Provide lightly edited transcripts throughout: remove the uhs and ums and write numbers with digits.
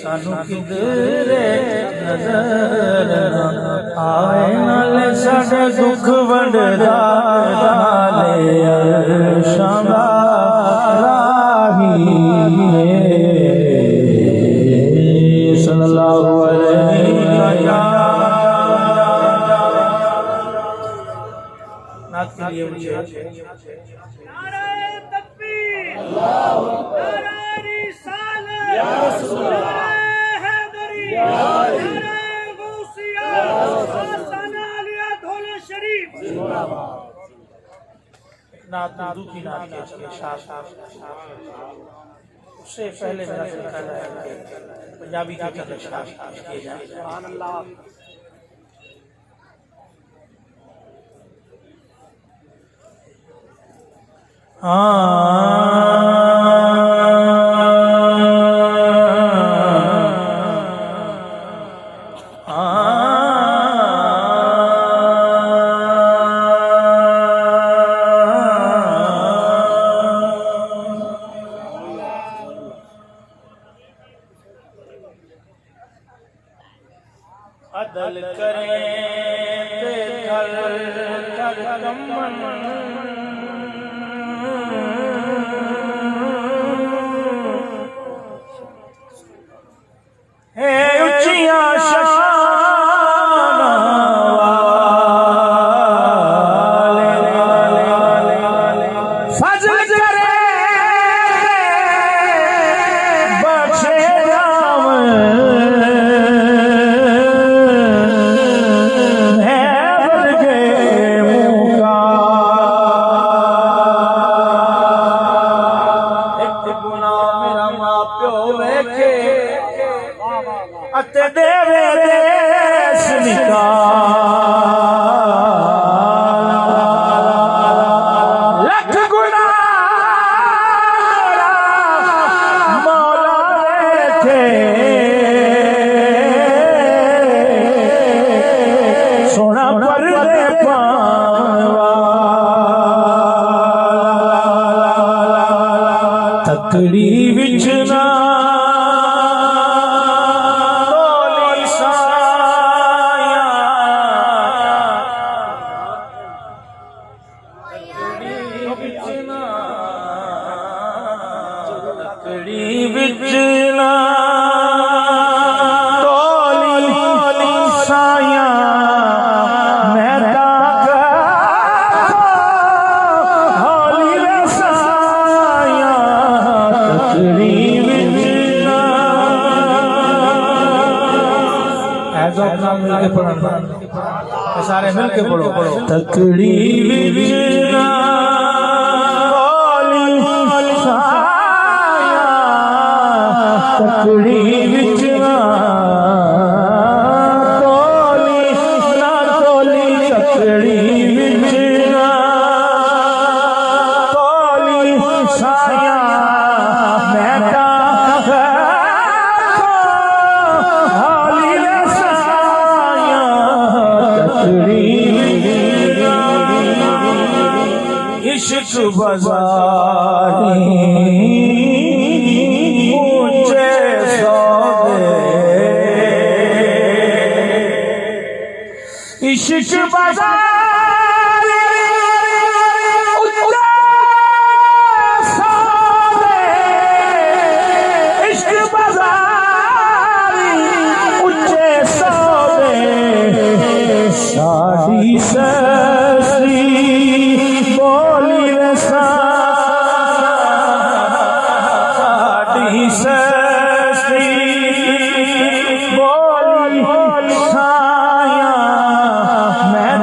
सानू किधरे नजर ना आए नाले साडे दुख वंडदा नाले अरशां राही सल्लल्लाहु अलैहि नात के लिए मुझे नारे तकबीर अल्लाहु अकबर नारे रिसालत या रसूल अल्लाह नारे हैदरी या अली नारे गौसिया या हसन अलिया धोले शरीफ जिंदाबाद नात की नात के शाह उससे पहले मेरा तरीका है पंजाबी की तरफ शाह किए जाए सुभान अल्लाह अदल करें ते घर कर कमन है उचिया शान वाले फजल करे बख्शे राम अते देवे देश निकाल लख गुना मौला थे सोना पर्दे पावा तकड़ी विच ना विचना तोली साया मैं होली साया तकड़ी विचना मिलके पढ़ो सारे मिलके पढ़ो तकड़ी विचना तकड़ी विचना तोली ना तोली तकड़ी विचना तोली साया मैं हाली साया तकड़ी इश्क बाज़ारी इश्क बाज़ार इश्क बाज़ार उच्चे सौदे साड़ी सस्ती बोली साड़ी सस्ती बोली साया मैं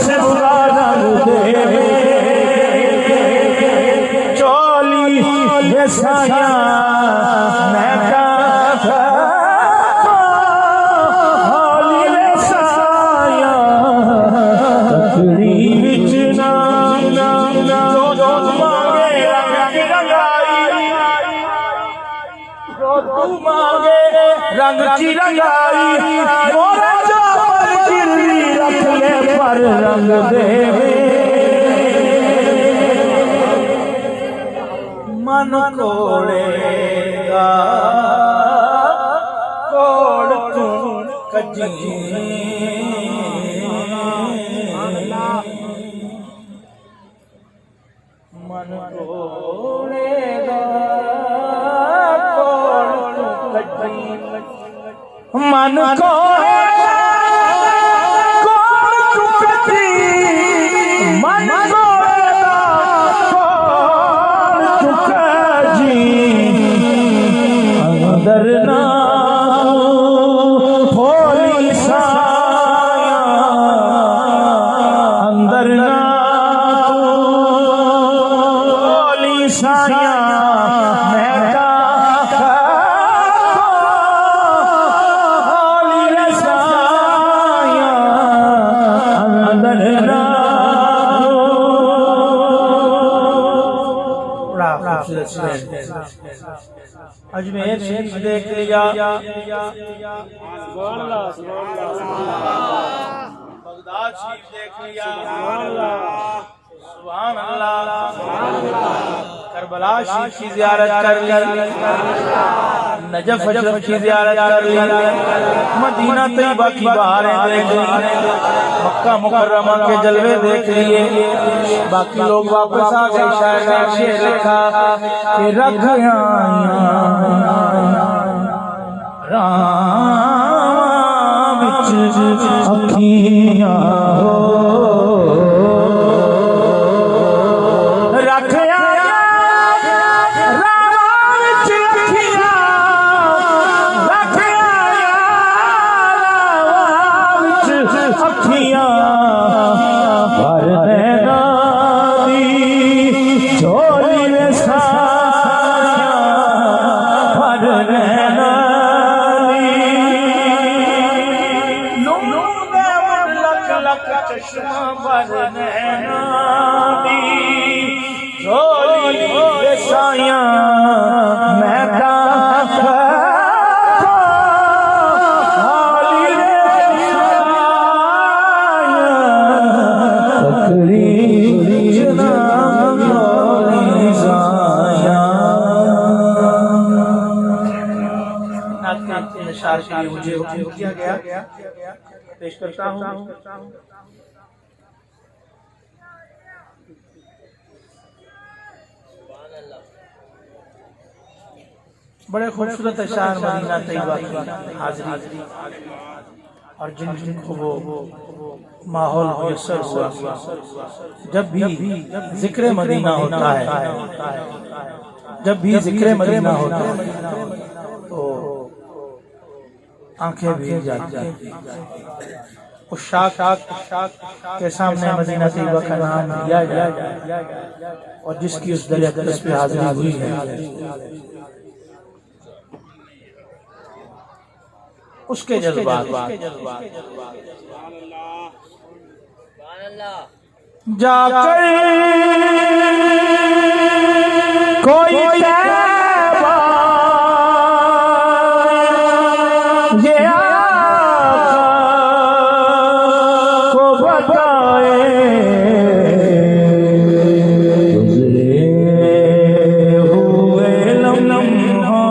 से बुरा रंग दे चोली ये साया मैं का होली रे साया तकड़ी विच नाम जो मांगे रंग रंगाई जो तू मांगे रंग की रंगाई मोरा जो गिरवी रख ले पर रंग दे मन कोड़ेगा कोड़ तू कजी मन कोड़ेगा कोड़ तू कजी मन कोड़ेगा कोड़ तू कजी मन कोड़ेगा कोड़ तू कजी अंदर ना होली साया अंदर ना होली साया मैं होली रे साया अंदर ना अजमेर शरीफ देख लिया बगदाद शरीफ देख लिया सुभान अल्लाह करबला शरीफ की ज़ियारत कर ली नजफ शरीफ की ज़ियारत कर ली मदीना तैयबा की बहारें देख ली मक्का मुकर्रमा के जलवे देख लिए बाकी लोग वापस आ गए शायद शेर लिखा कि रख आया राम विच अखियां हो रख आया राम विच अखियां रख आया राम विच अखियां भर देना दी झोली रे साया भर देना चश्मा भर नैना दी झोली रे साया मैं का होली रे साया तकरीर नाम होली साया नात के नशार के लिए मुझे हुक्म किया गया पेश करता हूँ बड़े खूबसूरत अशार मदीना तैयबा की हाजिरी और जिनको वो माहौल मुयस्सर हुआ जब भी जिक्र मदीना होता है जब भी जिक्र मदीना होता है तो आंखें भीग जाती हैं उस शाख के सामने मदीना तैयबा का नाम लिया जाए और जिसकी उस दरिया अक़दस पे हाजिरी हुई है उसके जज्बात जाकर कोई तैबा ये आका को बताए गुज़रे हुए लम्हा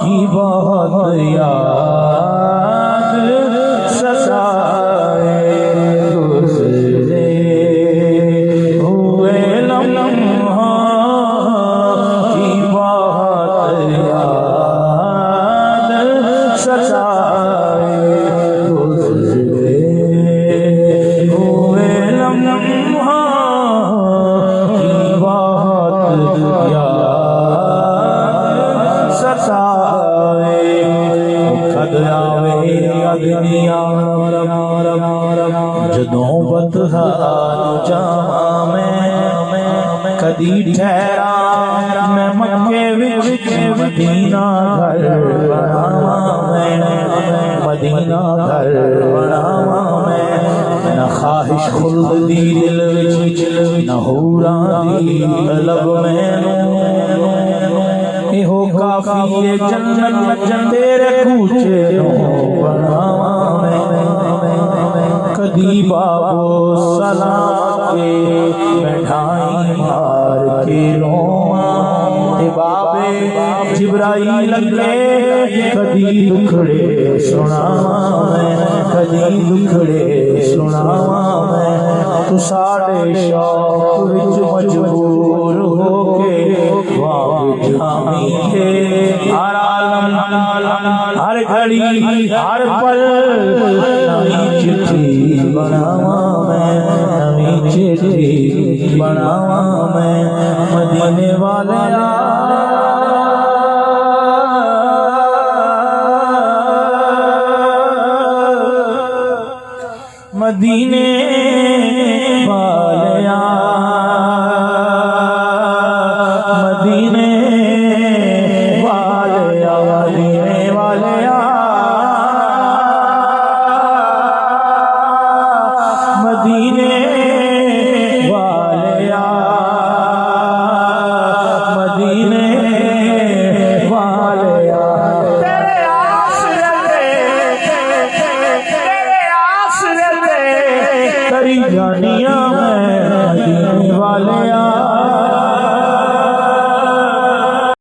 की बहुत याद सताए गुज़रे हुए लम्हा की बहुत याद सताए गुज़रे हुए लम्हा की बहुत याद सताए कद आवे अदनिया जदों बतहा जावां मैं कदी ठहरा मैं मक्के विच मदीना घर बनावां मैं मदीना घर बनावां मैं न ख्वाहिश खुल्द दी दिल विच न हूरां दी लब मैनू एहो काफी है जन्नत तेरे कूचे बनावां मैं कदी बाबो सलाम के बैठाई मार के रोवां बाबे जिब्राईल लगे कदी दुखड़े सुनावां मैं कदी दुखड़े सुनावां मैं तू साडे शौक विच मजबूर होके वाह जामी है हर आलम हर घड़ी हर पल नवी चिट्ठी बनावां मैं नवी चिट्ठी बनावां मैं मदीने वाले मदीने